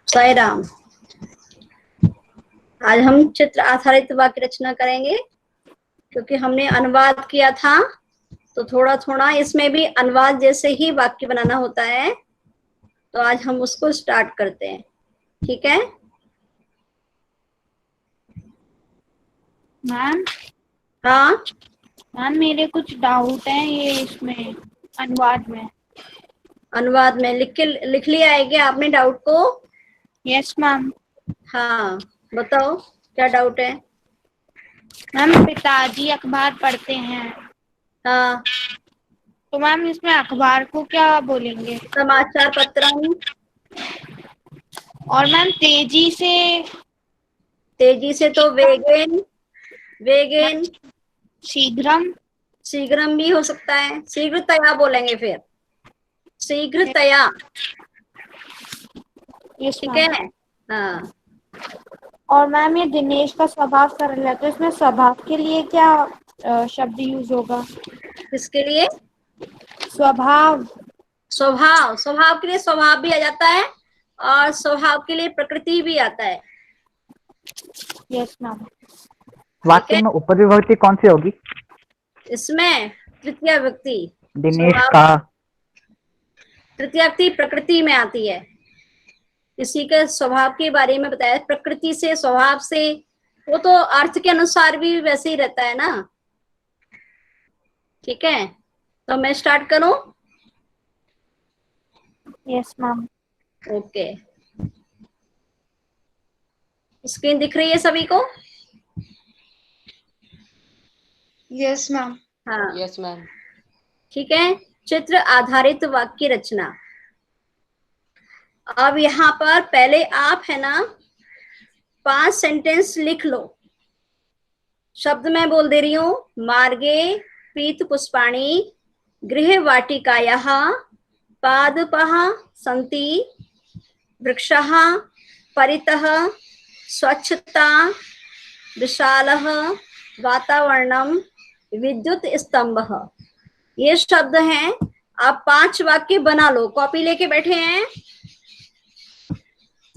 साई राम। आज हम चित्र आधारित वाक्य रचना करेंगे क्योंकि हमने अनुवाद किया था, तो थोड़ा थोड़ा इसमें भी अनुवाद जैसे ही वाक्य बनाना होता है। तो आज हम उसको स्टार्ट करते हैं, ठीक है? मैम हाँ मैम मेरे कुछ डाउट हैं ये इसमें अनुवाद में। अनुवाद में लिख लिया है क्या आपने डाउट को? Yes ma'am. हाँ बताओ क्या डाउट है? मैम पिताजी अखबार पढ़ते हैं, हाँ तो मैम इसमें अखबार को क्या बोलेंगे? समाचार पत्र। और मैम तेजी से तो वेगेन, वेगेन। शीघ्रम। शीघ्रम भी हो सकता है, शीघ्रतया बोलेंगे फिर, शीघ्रतया। यस ठीक मैम। है। हाँ और मैम ये दिनेश का स्वभाव सरल है, तो इसमें स्वभाव के लिए क्या शब्द यूज होगा? किसके लिए? स्वभाव। स्वभाव, स्वभाव के लिए स्वभाव भी आ जाता है और स्वभाव के लिए प्रकृति भी आता है। Yes ma'am. वाक्य में उपविभक्ति कौन सी होगी? इसमें तृतीया व्यक्ति दिनेश स्वभाव, का। तृतीया व्यक्ति प्रकृति में आती है। किसी के स्वभाव के बारे में बताया, प्रकृति से, स्वभाव से, वो तो अर्थ के अनुसार भी वैसे ही रहता है ना। ठीक है, तो मैं स्टार्ट करूं? Yes ma'am. ओके, स्क्रीन दिख रही है सभी को? Yes ma'am. हाँ यस मैम। ठीक है। चित्र आधारित वाक्य रचना। अब यहाँ पर पहले आप है ना 5 सेंटेंस लिख लो। शब्द मैं बोल दे रही हूँ। मार्गे पीत पुष्पाणि गृह वाटिकायाः पादपः सन्ति वृक्षः परितः स्वच्छता विशालः वातावरणम विद्युत स्तंभः। ये शब्द हैं। आप 5 वाक्य बना लो। कॉपी लेके बैठे हैं?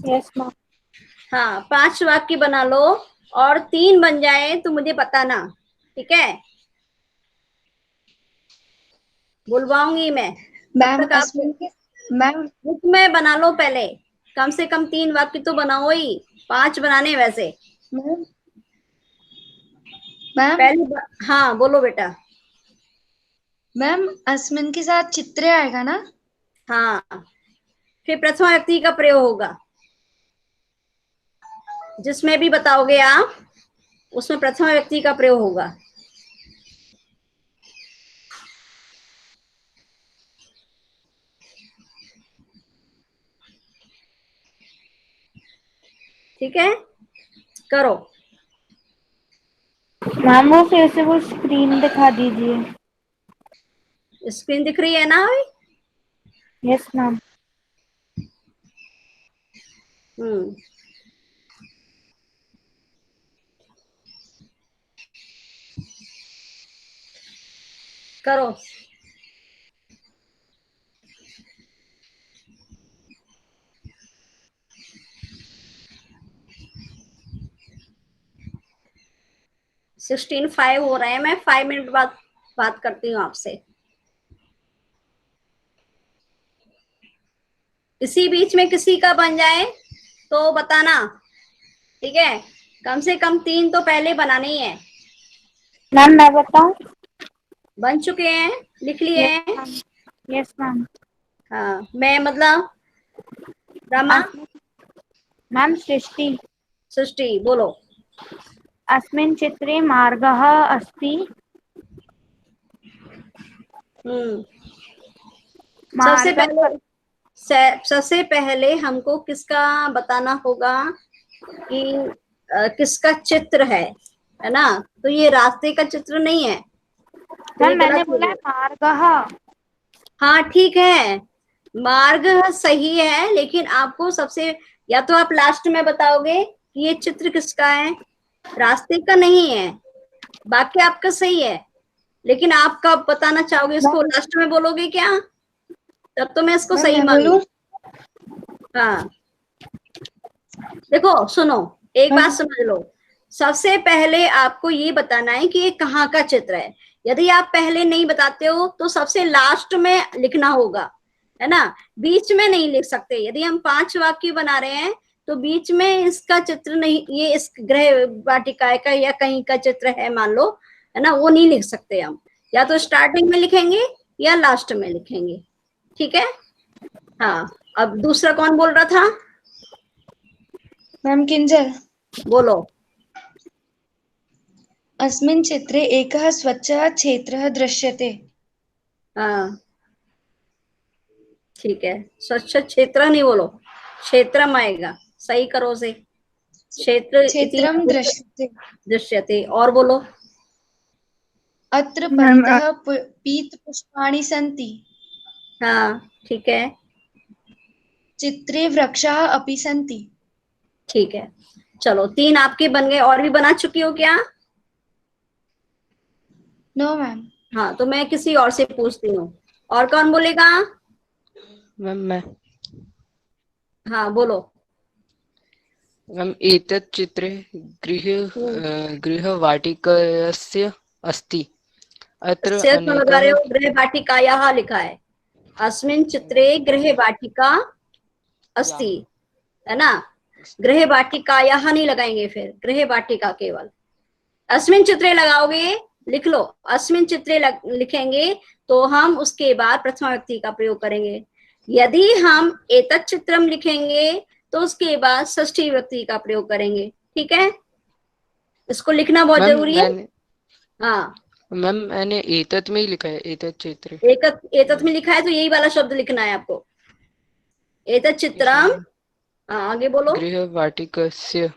Yes ma'am. हाँ 5 वाक्य बना लो और 3 बन जाए तो मुझे बताना, ठीक है? बुलवाऊंगी मैं। मैम तब तक आप मैम बुक में बना लो पहले। कम से कम 3 वाक्य तो बनाओ ही, 5 बनाने वैसे। मैम मैम पहले हाँ बोलो बेटा। मैम अस्मिन के साथ चित्र आएगा ना? हाँ फिर प्रथमा व्यक्ति का प्रयोग होगा। जिसमें भी बताओगे आप उसमें प्रथमा व्यक्ति का प्रयोग होगा। ठीक है, करो। मैम वो फिर से वो स्क्रीन दिखा दीजिए। स्क्रीन दिख रही है ना अभी? Yes ma'am. हम्म, करो। (16:05) हो रहे हैं। मैं 5 मिनट बाद बात करती हूँ आपसे। इसी बीच में किसी का बन जाए तो बताना, ठीक है? कम से कम 3 तो पहले बनाने ही है। मैम मैं बताऊं? बन चुके हैं, लिख लिए हैं? Yes ma'am. हाँ मैं मतलब रमा। मैम सृष्टि। सृष्टि बोलो। अस्मिन् चित्रे मार्गः अस्ति। सबसे मार्ग। पहले सबसे पहले हमको किसका बताना होगा कि किसका चित्र है ना? तो ये रास्ते का चित्र नहीं है, तो ये मैम मैंने गलत हो बोला है गया। मार्गः। हाँ ठीक है, मार्ग सही है, लेकिन आपको सबसे, या तो आप लास्ट में बताओगे कि ये चित्र किसका है, रास्ते का नहीं है। बाकी आपका सही है, लेकिन आप कब बताना चाहोगे इसको? लास्ट में बोलोगे क्या? तब तो मैं इसको मैम सही मैं मानू। बोलूं? हाँ देखो सुनो, एक बात मैम समझ लो। सबसे पहले आपको ये बताना है कि ये कहाँ का चित्र है। यदि आप पहले नहीं बताते हो तो सबसे लास्ट में लिखना होगा, है ना। बीच में नहीं लिख सकते। यदि हम 5 वाक्य बना रहे हैं तो बीच में इसका चित्र नहीं, ये इस ग्रह वाटिका का या कहीं का चित्र है मान लो, है ना, वो नहीं लिख सकते हम। या तो स्टार्टिंग में लिखेंगे या लास्ट में लिखेंगे, ठीक है। हाँ, अब दूसरा कौन बोल रहा था? मैम किंजल। बोलो। अस्मिन् चित्रे एकः स्वच्छः क्षेत्रः दृश्यते। हाँ ठीक है, स्वच्छ क्षेत्र नहीं बोलो, क्षेत्रम आएगा, सही करो से। क्षेत्र इति क्षेत्रं दृश्यते। दृश्यते, और बोलो। अत्र मैम परितः पीतपुष्पाणि सन्ति। हाँ ठीक है। चित्रे वृक्षाः अपि सन्ति। ठीक है, चलो 3 आपके बन गए। और भी बना चुकी हो क्या? No ma'am. हाँ, तो मैं किसी और से पूछती हूँ। और कौन बोलेगा? मैं हाँ बोलो। मैम एतत् चित्रे गृहवाटिकस्य अस्ति। अत्र से क्यों लगा अनेकः रहे हो? गृह वाटिकायाः लिखा है। अस्मिन् चित्रे गृह वाटिका अस्ति, है ना। गृह वाटिकायाः नहीं लगाएंगे, फिर गृह वाटिका केवल। अस्मिन् चित्रे लगाओगे, लिख लो। अस्मिन् चित्रे लिखेंगे तो हम उसके बाद प्रथमा व्यक्ति का प्रयोग करेंगे। यदि हम एतत् चित्रम लिखेंगे तो उसके बाद षष्ठी व्यक्ति का प्रयोग करेंगे, ठीक है। इसको लिखना बहुत मैम जरूरी है। हाँ, मैंने एतत् में ही लिखा है, एतत् चित्रे। एतत् में लिखा है तो यही वाला शब्द लिखना है आपको, एतत् चित्रम। हाँ आगे बोलो। गृहवाटिकस्य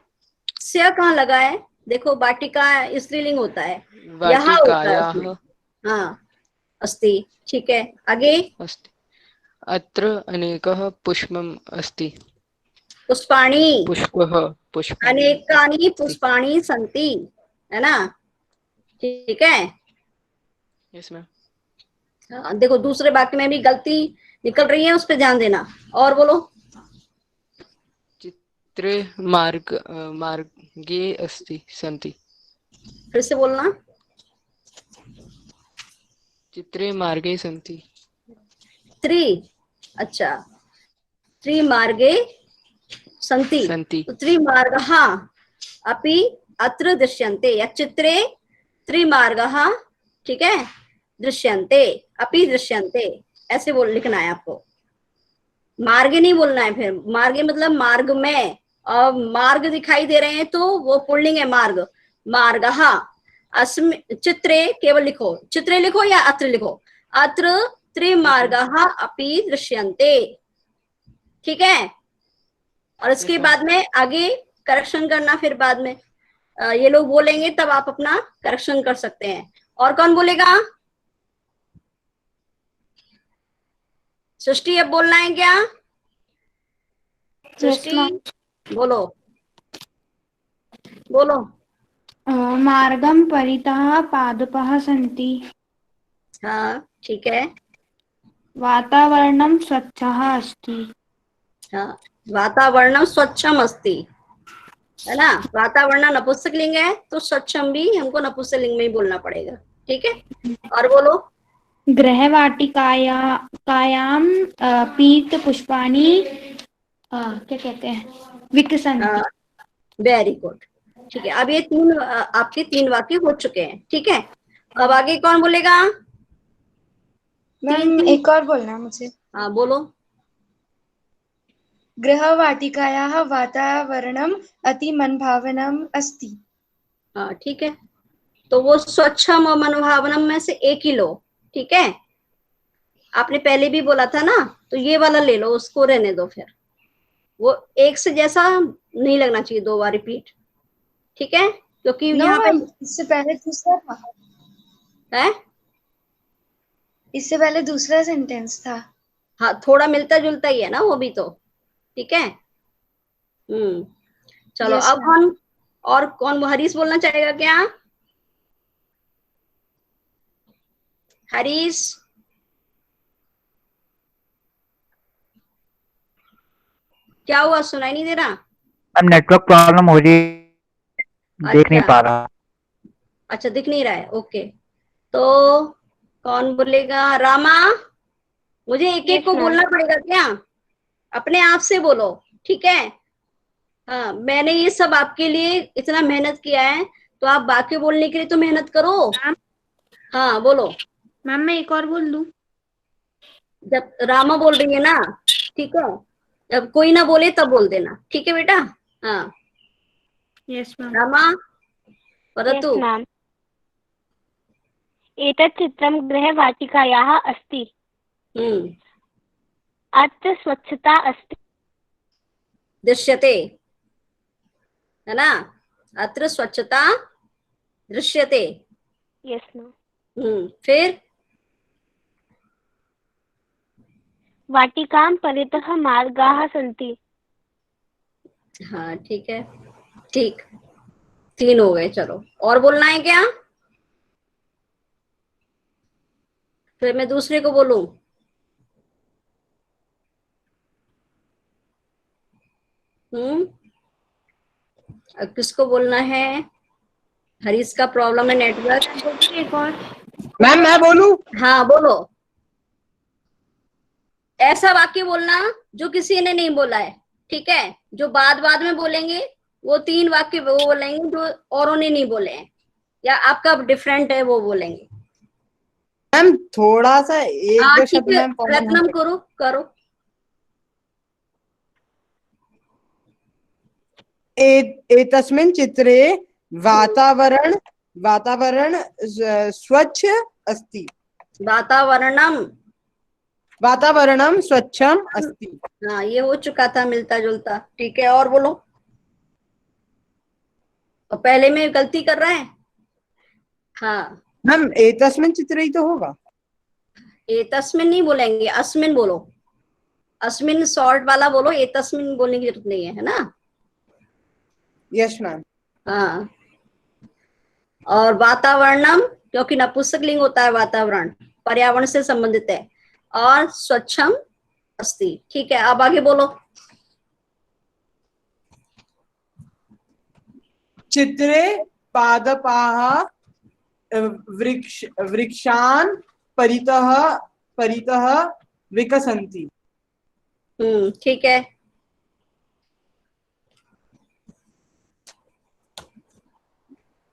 स्य कहाँ लगा है? देखो, वाटिका स्त्रीलिंग होता है, यहाँ होता है वाटिकायाः उसमें। हाँ, अस्ति, ठीक है, आगे। अस्ति। अत्र अनेकः पुष्पम् अस्ति। पुष्पाणि, पुष्पाणि अनेकानि अस्ति। पुष्पाणि सन्ति, है ना, ठीक है। Yes ma'am. हाँ, देखो दूसरे वाक्य में भी गलती निकल रही है, उस पर ध्यान देना। और बोलो। चित्रे मार्गे अस्ति सन्ति। फिर से बोलना। चित्रे मार्गे सन्ति। त्रि, अच्छा, त्रिमार्गे सन्ति। सन्ति। तो त्रिमार्गः अपि अत्र दृश्यन्ते, या चित्रे त्रिमार्गः, ठीक है, दृश्यन्ते, अपि दृश्यन्ते, ऐसे बोल लिखना है आपको। मार्ग नहीं बोलना है। फिर मार्गे मतलब मार्ग में, और मार्ग दिखाई दे रहे हैं तो वो पुल्लिंग है, मार्ग। मार्गः अस्मिन् चित्रे केवल लिखो, चित्रे लिखो या अत्र लिखो। अत्र त्रिमार्गः अपि दृश्यन्ते, ठीक है। और इसके बाद में आगे करेक्शन करना, फिर बाद में ये लोग बोलेंगे तब आप अपना करेक्शन कर सकते हैं। और कौन बोलेगा? सृष्टि अब बोलना है क्या? सृष्टि बोलो, बोलो। मार्गं परितः पादपाः सन्ति। हाँ ठीक है। वातावरणं स्वच्छः अस्ति। हाँ, वातावरणम स्वच्छम अस्ति, है ना। वातावरण नपुंसकलिंग है तो स्वच्छम भी हमको नपुंसकलिंग में ही बोलना पड़ेगा, ठीक है। और बोलो। गृहवाटिकायां पीतपुष्पाणि क्या कहते हैं, विकसन्ति। वेरी गुड, ठीक है। अब ये आपके 3 वाक्य हो चुके हैं, ठीक है। अब आगे कौन बोलेगा? मैम तीन। एक और बोलना है मुझे। हाँ बोलो। गृहवाटिकायाः वातावरणम् अतिमनभावनम् अस्ति। हाँ ठीक है, तो वो स्वच्छम और मनोभावनम में से एक ही लो, ठीक है। आपने पहले भी बोला था ना, तो ये वाला ले लो, उसको रहने दो। फिर वो एक से जैसा नहीं लगना चाहिए 2 बार रिपीट, ठीक है, क्योंकि नो यहाँ पे मैम, इससे पहले दूसरा था। है। इससे पहले दूसरा सेंटेंस था। हाँ, थोड़ा मिलता जुलता ही है ना वो भी तो, ठीक है। चलो यस अब मैम। और कौन हरीश बोलना चाहेगा क्या? हरीश, क्या हुआ, सुनाई नहीं दे रहा? मैम नेटवर्क प्रॉब्लम हो रही है, देख नहीं अच्छा पा रहा। अच्छा, दिख नहीं रहा है, ओके। तो कौन बोलेगा? रामा, मुझे एक एक यस को मैम। बोलना पड़ेगा क्या? अपने आप से बोलो, ठीक है? हाँ, मैंने ये सब आपके लिए इतना मेहनत किया है, तो आप बाकी बोलने के लिए तो मेहनत करो। मैम हाँ बोलो। मैम मैं एक और बोल दूं? जब रामा बोल रही है ना, ठीक है, जब कोई ना बोले तब बोल देना, ठीक है बेटा? हाँ, यस मैम। रामा यस वदतु। मैम। एतत् चित्रं गृहवाटिकायाः अस्ति। हम्म, अत्र स्वच्छता अस्ति। दृश्यते, है ना? अत्र स्वच्छता दृश्यते। Yes ma'am. फिर वाटिकां परितः मार्गाः सन्ति। हाँ ठीक है, ठीक, 3 हो गए। चलो, और बोलना है क्या? फिर मैं दूसरे को बोलूं? हम्म, अब किसको बोलना है? हरीश का प्रॉब्लम है नेटवर्क। एक और। मैम मैं बोलूं? हाँ बोलो। ऐसा वाक्य बोलना जो किसी ने नहीं बोला है, ठीक है? जो बाद बाद में बोलेंगे वो 3 वाक्य वो बोलेंगे जो औरों ने नहीं बोले हैं, या आपका डिफरेंट है वो बोलेंगे। मैम थोड़ा सा एक हाँ दो ठीक शब्द है, मैम कॉमन हो प्रयत्न सकते। करो करो। एतस्मिन् चित्रे वातावरण वातावरण स्वच्छ अस्ति। वातावरणम। वातावरणं स्वच्छम् अस्ति। हाँ, ये हो चुका था मिलता जुलता, ठीक है, और बोलो। और पहले में गलती कर रहा है। हाँ, मैम एतस्मिन् चित्रे ही तो होगा। ए तस्मिन नहीं बोलेंगे, अस्मिन बोलो। अस्मिन शॉर्ट वाला बोलो, ए तस्मिन बोलने की जरूरत नहीं है ना? Yes ma'am. हाँ, और वातावरणम, क्योंकि नपुंसकलिंग होता है वातावरण, पर्यावरण से संबंधित है, और स्वच्छम अस्ति, ठीक है। अब आगे बोलो। चित्रे पादपाः वृक्षान् परितः परितः विकसन्ति। ठीक है।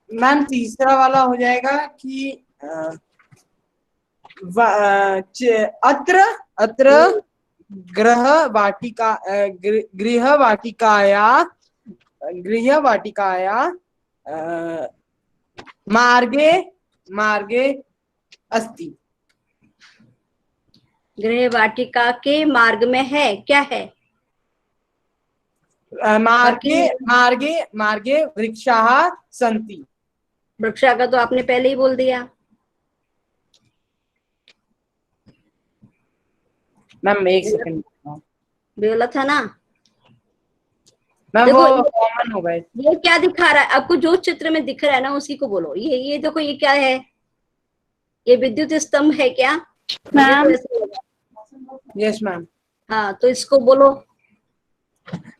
मैम तीसरा वाला हो जाएगा कि अत्र अत्र गृहवाटिकाया मार्गे मार्गे अस्ति। गृह वाटिका के मार्ग में है, क्या है? मार्गे मार्गे मार्गे वृक्षाः सन्ति। वृक्षा का तो आपने पहले ही बोल दिया। मैम एक सेकंड, बोला था ना। मैम देखो वो कॉमन हो गए। ये क्या दिखा रहा है आपको? जो चित्र में दिख रहा है ना उसी को बोलो। ये देखो, ये क्या है? ये विद्युत स्तंभ है क्या? मुझे तो मैम ऐसे लगा। Yes ma'am. हाँ, तो इसको बोलो।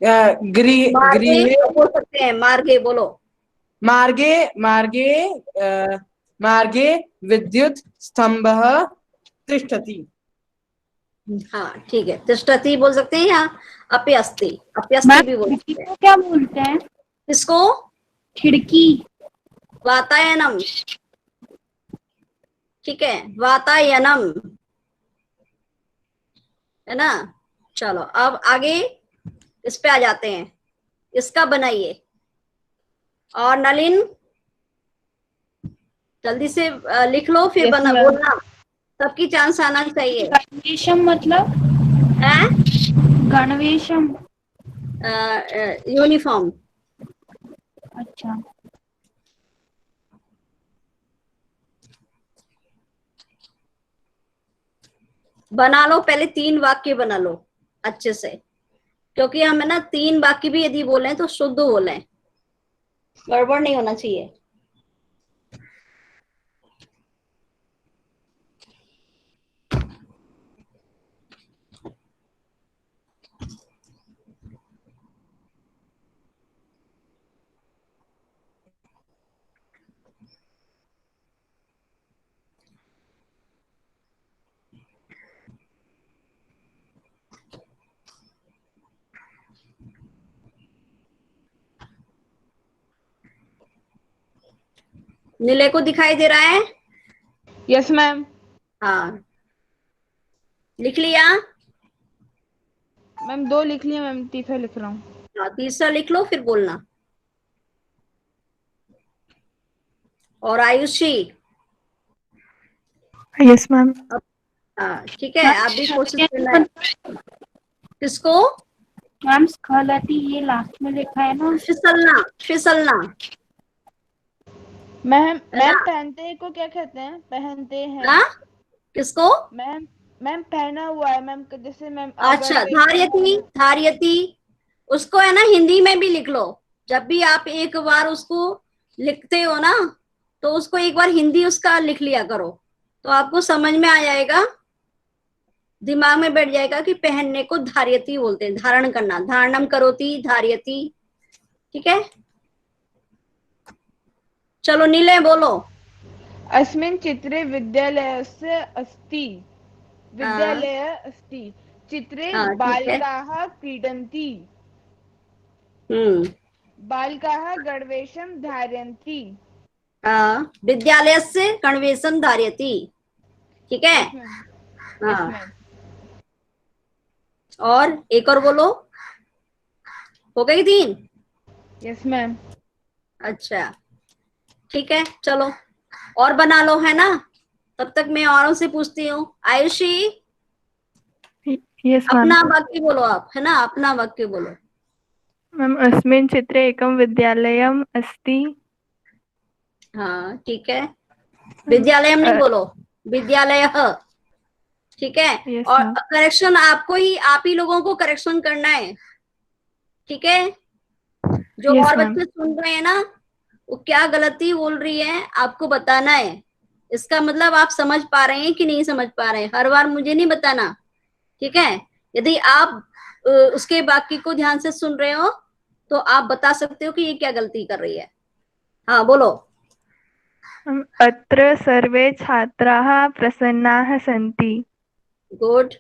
गृह मार्गे गृहे बोल सकते हैं, मार्गे बोलो। मार्गे मार्गे मार्गे विद्युत स्तंभः तिष्ठति। हाँ ठीक है, तिष्ठति बोल सकते हैं, या अप्यस्ति, अप्यस्ति मैम भी बोल खिड़की सकते हैं। को क्या बोलते हैं? इसको खिड़की। वातायनम, ठीक है, वातायनम, है ना? चलो अब आगे इस पे आ जाते हैं। इसका बनाइए। और नलिन जल्दी से लिख लो, फिर Yes, बना ma'am. बोलना। सबकी चांस आना चाहिए। गणवेशम मतलब? है गणवेशम। यूनिफॉर्म। अच्छा। बना लो, पहले 3 वाक्य बना लो अच्छे से, क्योंकि हमें ना 3 वाक्य भी यदि बोले तो शुद्ध बोले, गड़बड़ नहीं होना चाहिए। नीले को दिखाई दे रहा है? Yes ma'am. हाँ, लिख लिया? मैम 2 लिख लिया मैम, तीसरा लिख रहा हूँ। हाँ, तीसरा लिख लो फिर बोलना। और आयुषी? Yes ma'am. हाँ ठीक है, आप भी कोशिश करना है। किसको? मैम स्खलति ये लास्ट में लिखा है ना। फिसलना, फिसलना। मैम है ना? पहनते को क्या कहते हैं? पहनते हैं। हाँ, किसको? मैम पहना हुआ है मैम, जैसे मैम अच्छा, धार्यति, धार्यति। उसको है ना हिंदी में भी लिख लो। जब भी आप एक बार उसको लिखते हो ना, तो उसको एक बार हिंदी उसका लिख लिया करो, तो आपको समझ में आ जाएगा, दिमाग में बैठ जाएगा कि पहनने को धार्यति बोलते हैं, धारण करना, धारणम करोति, धार्यति। ठीक है, चलो नीले बोलो। अस्मिन् चित्रे विद्यालयस्य अस्ति। विद्यालय अस्ति। चित्रे हाँ, ठीक है। बालिकाः क्रीडन्ति। बालिकाः गणवेशं धारयन्ति। विद्यालयस्य गणवेशं धारयति। ठीक है। हाँ, और एक और बोलो। हो गई 3? Yes ma'am. अच्छा ठीक है, चलो और बना लो, है ना? तब तक मैं औरों से पूछती हूँ। आयुषी? Yes ma'am. अपना वाक्य बोलो आप, है ना? अपना वाक्य बोलो। मैम अस्मिन् चित्रे एकं विद्यालयम् अस्ति। हाँ ठीक है, विद्यालय नहीं बोलो, विद्यालय। ठीक है। Yes, और ma'am. करेक्शन आपको ही, आप ही लोगों को करेक्शन करना है। ठीक है, जो Yes, और ma'am. बच्चे सुन रहे हैं ना, वो क्या गलती बोल रही है आपको बताना है। इसका मतलब आप समझ पा रहे हैं कि नहीं समझ पा रहे हैं, हर बार मुझे नहीं बताना। ठीक है, यदि आप उसके वाक्य को ध्यान से सुन रहे हो तो आप बता सकते हो कि ये क्या गलती कर रही है। हाँ बोलो। अत्र सर्वे छात्राः प्रसन्नाः सन्ति। गुड।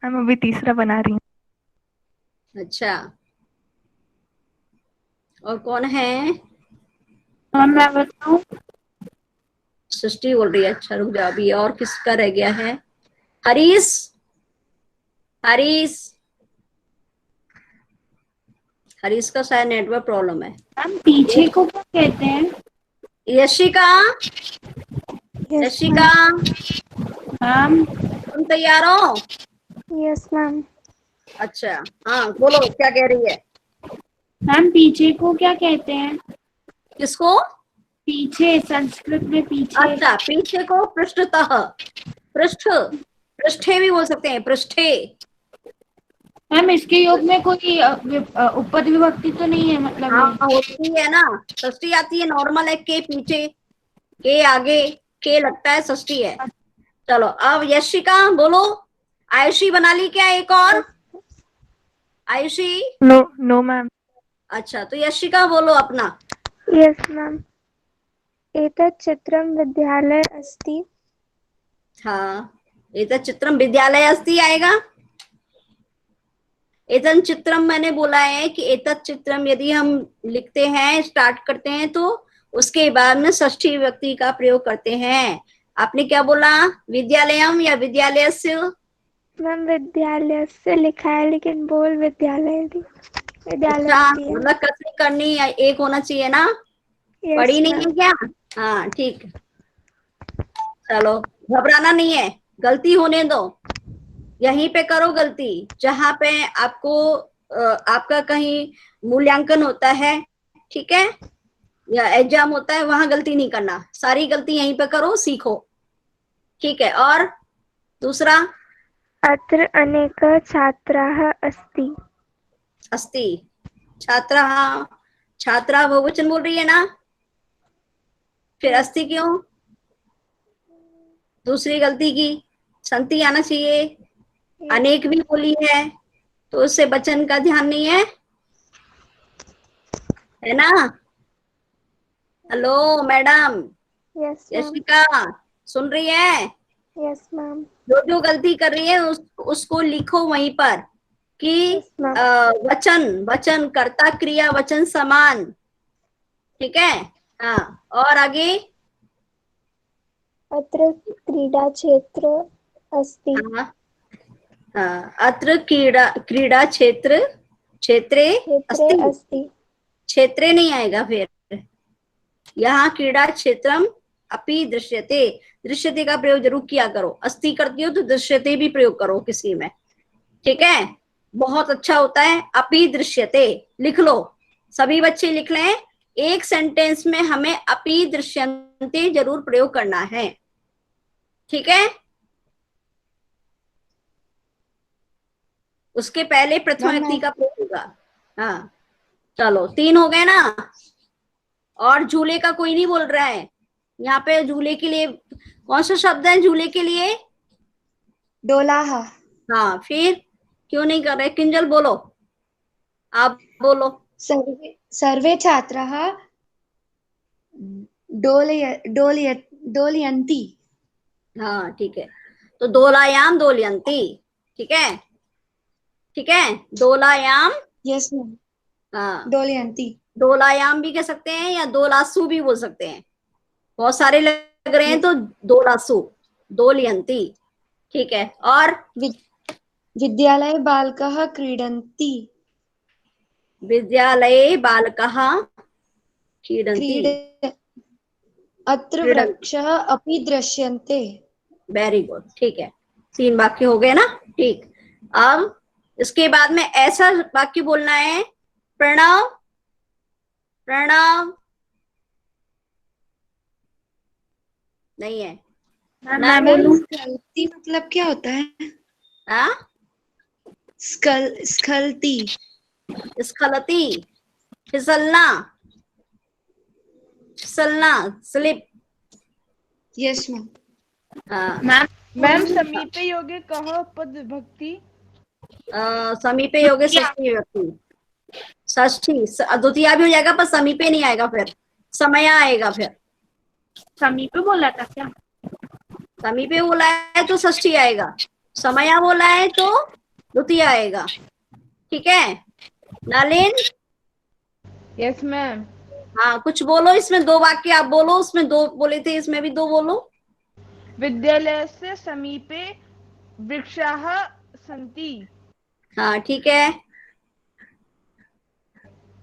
मैम अभी तीसरा बना रही हूँ। अच्छा, और कौन है? मैं बताऊं? सृष्टि बोल रही है। अच्छा रुक जाओ, अभी और किसका रह गया है? हरीश, हरीश, हरीश का शायद नेटवर्क प्रॉब्लम है। मैम पीछे को क्या कहते हैं? यशिका, यशिका मैम। तुम तैयार हो? Yes ma'am. अच्छा हाँ बोलो, क्या कह रही है? मैम पीछे को क्या कहते हैं? किसको? पीछे, संस्कृत में पीछे। अच्छा, पीछे को पृष्ठतः, पृष्ठ, पृष्ठे भी बोल सकते हैं, पृष्ठे। मैम इसके योग में कोई उपपद विभक्ति तो नहीं है मतलब? हाँ होती है ना, षष्ठी आती है, नॉर्मल है, के पीछे, के आगे, के लगता है, षष्ठी है। चलो अब यशिका बोलो। आयुषी बना ली क्या एक और? आयुषी? No ma'am. अच्छा, तो यशिका बोलो अपना। Yes ma'am. एतत् चित्रं विद्यालय अस्ति। हाँ, एतत् चित्रम विद्यालय अस्ति आएगा। एतत् चित्रम मैंने बोला है कि एतत् चित्रम यदि हम लिखते हैं, स्टार्ट करते हैं, तो उसके बाद में षष्ठी विभक्ति का प्रयोग करते हैं। आपने क्या बोला? विद्यालयम या विद्यालयस्य? मैम विद्यालयस्य लिखा है, लेकिन बोल विद्यालय थी। विद्यालय अच्छा, थी है। मतलब कसरी करनी एक होना चाहिए ना? Yes, पढ़ी नहीं है मैम। क्या? हाँ ठीक, चलो घबराना नहीं है, गलती होने दो, यहीं पे करो गलती जहां पे आपको आपका कहीं मूल्यांकन होता है, ठीक है, या एग्जाम होता है, वहां गलती नहीं करना, सारी गलती यहीं पे करो, सीखो। ठीक है, और दूसरा? अत्र अनेक छात्राः अस्ति। अस्ति, छात्रा, छात्रा बहुवचन बोल रही है ना, फिर अस्ति क्यों? दूसरी गलती की, संति आना चाहिए। अनेक भी बोली है तो उससे वचन का ध्यान नहीं है ना? Hello madam. Yes ma'am. Yashika सुन रही है? Yes ma'am. जो जो गलती कर रही है उसको लिखो वहीं पर कि Yes, वचन, वचन कर्ता क्रिया वचन समान। ठीक है, हाँ, और आगे। अत्र क्रीडा क्षेत्र अस्ति। हाँ, हाँ, अत्र क्रीडा क्षेत्रे क्षेत्रे अस्ति। अस्ति। क्षेत्रे नहीं आएगा फिर, यहाँ क्रीडा क्षेत्रम अपि दृश्यते। दृश्यते का प्रयोग जरूर किया करो। अस्ति करती हो तो दृश्यते भी प्रयोग करो किसी में, ठीक है, बहुत अच्छा होता है। अपि दृश्यते लिख लो, सभी बच्चे लिख लें। एक सेंटेंस में हमें अपि दृश्यन्ते जरूर प्रयोग करना है, ठीक है। उसके पहले प्रथम व्यक्ति का प्रयोग होगा। हाँ, चलो 3 हो गए ना। और झूले का कोई नहीं बोल रहा है यहाँ पे। झूले के लिए कौन सा शब्द है झूले के लिए? डोलाहा। हाँ, फिर क्यों नहीं कर रहे? किंजल बोलो, आप बोलो। सर्वे छात्राः डोलयन्ति। हाँ, ठीक है, तो दोलायाम दोलयन्ति, ठीक है, ठीक है, दोलायाम। यस मैम, हाँ, डोलयन्ति। दोलायाम भी कह सकते हैं या दोलासु भी बोल सकते हैं। बहुत सारे लग रहे हैं तो दोलासु, दोलयन्ति, ठीक है। और विद्यालये बालकाः क्रीडन्ति। विद्यालये बालकाः क्रीडन्ति। अत्र वृक्षः अपि दृश्यन्ते। वेरी गुड, ठीक है, 3 वाक्य हो गए ना। ठीक, अब इसके बाद में ऐसा वाक्य बोलना है, प्रणव प्रणव नहीं है। मैं बोलूं? स्खलति मतलब क्या होता है? हाँ, स्खलति। स्खलति, फिसलना, फिसलना, स्लिप। Yes ma'am. हाँ, मैम समीपे योगे कह पद विभक्ति। समीपे योगे षष्ठी विभक्ति। षष्ठी, द्वितीया भी हो जाएगा पर समीपे नहीं आएगा, फिर समय आएगा। फिर समीपे बोला था क्या? समीपे बोला है तो षष्ठी आएगा, समया बोला है तो द्वितीय आएगा, ठीक है। नलिन? Yes ma'am. हाँ, कुछ बोलो, इसमें 2 वाक्य आप बोलो, उसमें 2 बोले थे, इसमें भी 2 बोलो। विद्यालयस्य समीपे वृक्षाः सन्ति। हाँ, ठीक है।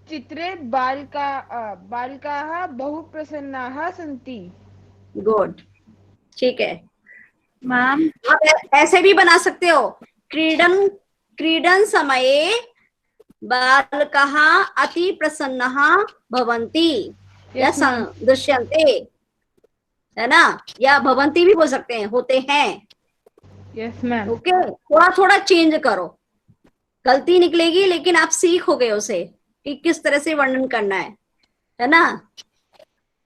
चित्रे बालकाः बहु प्रसन्नाः सन्ति। गुड, ठीक है। मैम आप ऐसे भी बना सकते हो, क्रीडन समये बालकाः अति प्रसन्नाः भवन्ति या दृश्यन्ते, है ना, या भवन्ति भी बोल सकते हैं, होते हैं। Yes ma'am. ओके, थोड़ा थोड़ा चेंज करो, गलती निकलेगी लेकिन आप सीखोगे उसे कि किस तरह से वर्णन करना है ना।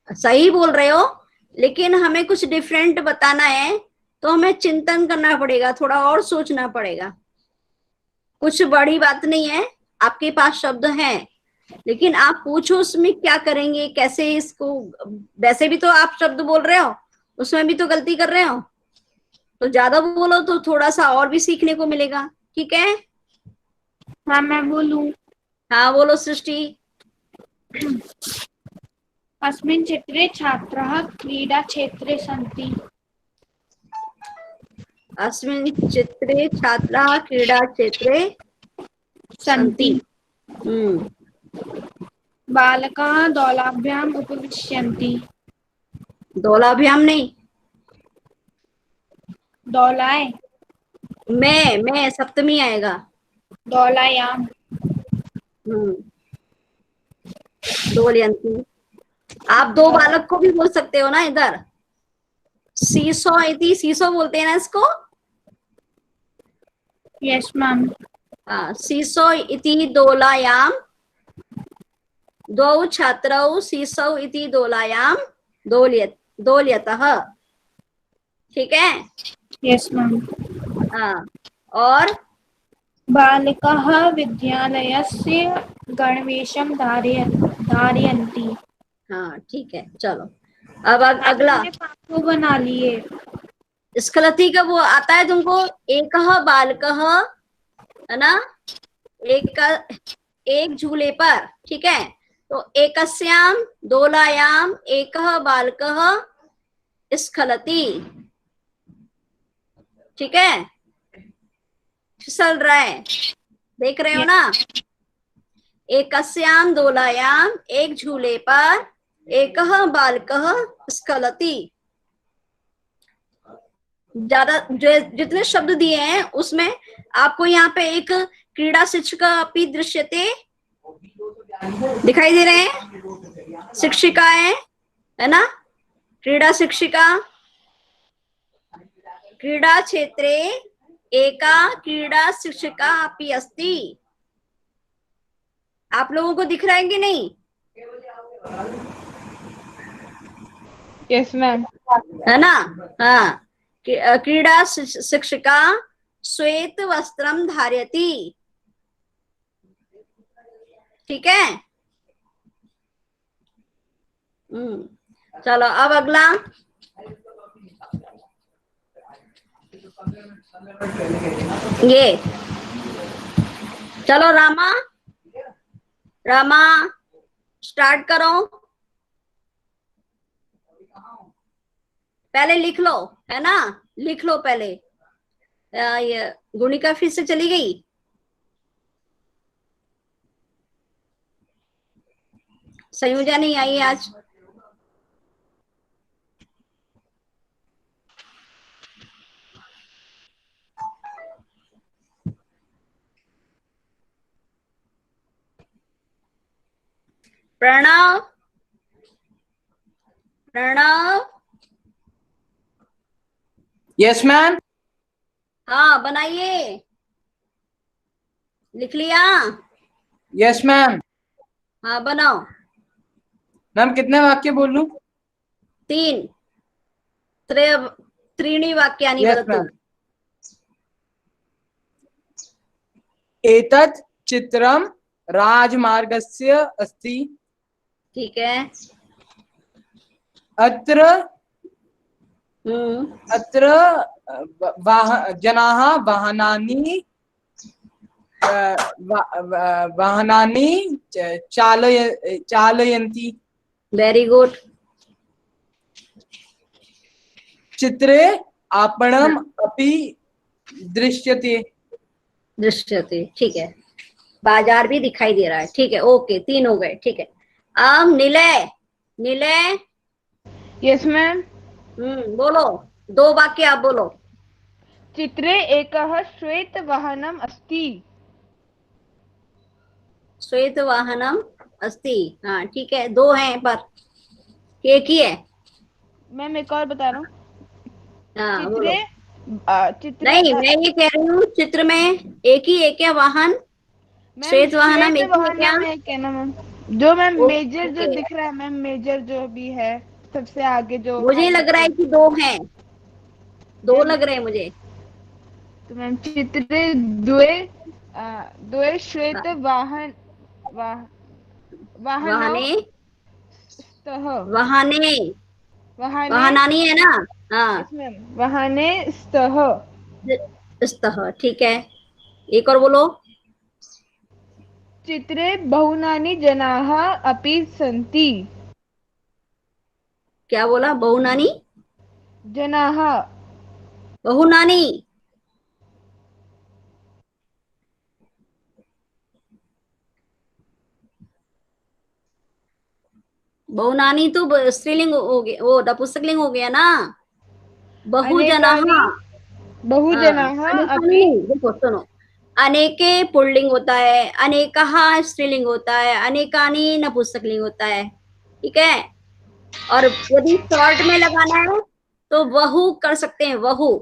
सही बोल रहे हो, लेकिन हमें कुछ डिफरेंट बताना है तो हमें चिंतन करना पड़ेगा, थोड़ा और सोचना पड़ेगा। कुछ बड़ी बात नहीं है, आपके पास शब्द हैं, लेकिन आप पूछो उसमें क्या करेंगे, कैसे इसको। वैसे भी तो आप शब्द बोल रहे हो, उसमें भी तो गलती कर रहे हो, तो ज्यादा बोलो तो थोड़ा सा और भी सीखने को मिलेगा, ठीक है। हाँ, मैं बोलूं? हाँ, बोलो सृष्टि। अस्मिन् चित्रे छात्राः क्रीडा क्षेत्रे सन्ति। अस्मिन् चित्रे छात्राः क्रीडा क्षेत्रे सन्ति। बालकाः दोलाभ्याम् उपविश्यन्ति। दोलाभ्याम नहीं, दोलाय। मैं सप्तमी आएगा। दोलायाम। दोलयन्ति। आप 2 बालक को भी बोल सकते हो ना इधर। सीसो इति, सीसो बोलते हैं ना इसको। Yes ma'am. हाँ, सीसो इति दोलायाम, 2 छात्रौ सीसौ इति दोलायाम दोल्यतः, ठीक है। Yes ma'am. हाँ, और बालकाः विद्यालयस्य गणवेशं धारयन्ति। हाँ, ठीक है, चलो अब अगला। वो बना लिए। स्खलति का वो आता है तुमको, एकः बालकः, है ना, एक झूले पर, ठीक है। तो एकस्याम दोलायाम एकः बालकः स्खलति। ठीक है, फिसल रहा है, देख रहे हो ना। एकस्याम दोलायाम, एक झूले पर, एकः बालकः स्खलति। ज्यादा जो जितने शब्द दिए हैं उसमें आपको यहाँ पे एक क्रीड़ा शिक्षिका अपनी दृश्यते दिखाई दे रहे हैं, शिक्षिका है ना, क्रीड़ा शिक्षिका। क्रीड़ा क्षेत्रे एका क्रीड़ा शिक्षिका अपि अस्ति। आप लोगों को दिख रहा है कि नहीं? Yes ma'am. है ना। हाँ, क्रीड़ा शिक्षिका श्वेत वस्त्रम धारयति। ठीक है। चलो अब अगला, ये चलो रामा, रामा स्टार्ट करो। पहले लिख लो, है ना, लिख लो पहले। ये गुणिका फिर से चली गई। संयोजा नहीं आई आज। प्रणव, प्रणव। Yes ma'am. हाँ बनाइए, लिख लिया? Yes ma'am. हाँ बनाओ। मैम कितने वाक्य बोल लूं? 3 त्रीणि वाक्यानि यस वदतु। मैम। एतत् चित्रं राजमार्गस्य अस्ति। ठीक है। अत्र अत्र जनाः वाहनानि चालयन्ति। Very good. चित्रे आपणम् अपि दृश्यते। दृश्यते, ठीक है। बाजार भी दिखाई दे रहा है, ठीक है। ओके, 3 हो गए, ठीक है। अब निलय, निलय। Yes ma'am. बोलो, 2 वाक्य आप बोलो। चित्रे एकः श्वेतवाहनम् अस्ति। श्वेतवाहनम अस्ति। हाँ ठीक है, 2 हैं पर एक ही है। मैम एक और बता रहा हूँ। हाँ बोलो। चित्रे नहीं, मैं ये कह रही हूँ चित्र में एक ही है क्या वाहन? श्वेत वाहनम एक ही है क्या? एक है ना मैम। जो मैम ओके, मेजर जो दिख रहा है मैम, मेजर जो भी है सबसे आगे जो मुझे लग रहा है कि 2 हैं, 2 लग रहे हैं मुझे। तो मैम चित्रे द्वे श्वेत वाहने, स्तः। वाहने, वाहनानी है ना। हाँ यस मैम, वाहने स्तः। स्तः, ठीक है। एक और बोलो। चित्रे बहुनानि जनाः अपि सन्ति। क्या बोला? बहुनानी, जनाः। बहुनानी। बहुनानी तो स्त्रीलिंग हो गया, वो नपुंसकलिंग हो गया ना। बहुजनाः, बहुजनाः अपि। देखो सुनो, अनेके पुल्लिंग होता है, अनेकः स्त्रीलिंग होता है, अनेकानि नपुंसकलिंग होता है। ठीक है। और यदि शॉर्ट में लगाना है तो बहु कर सकते हैं, बहु।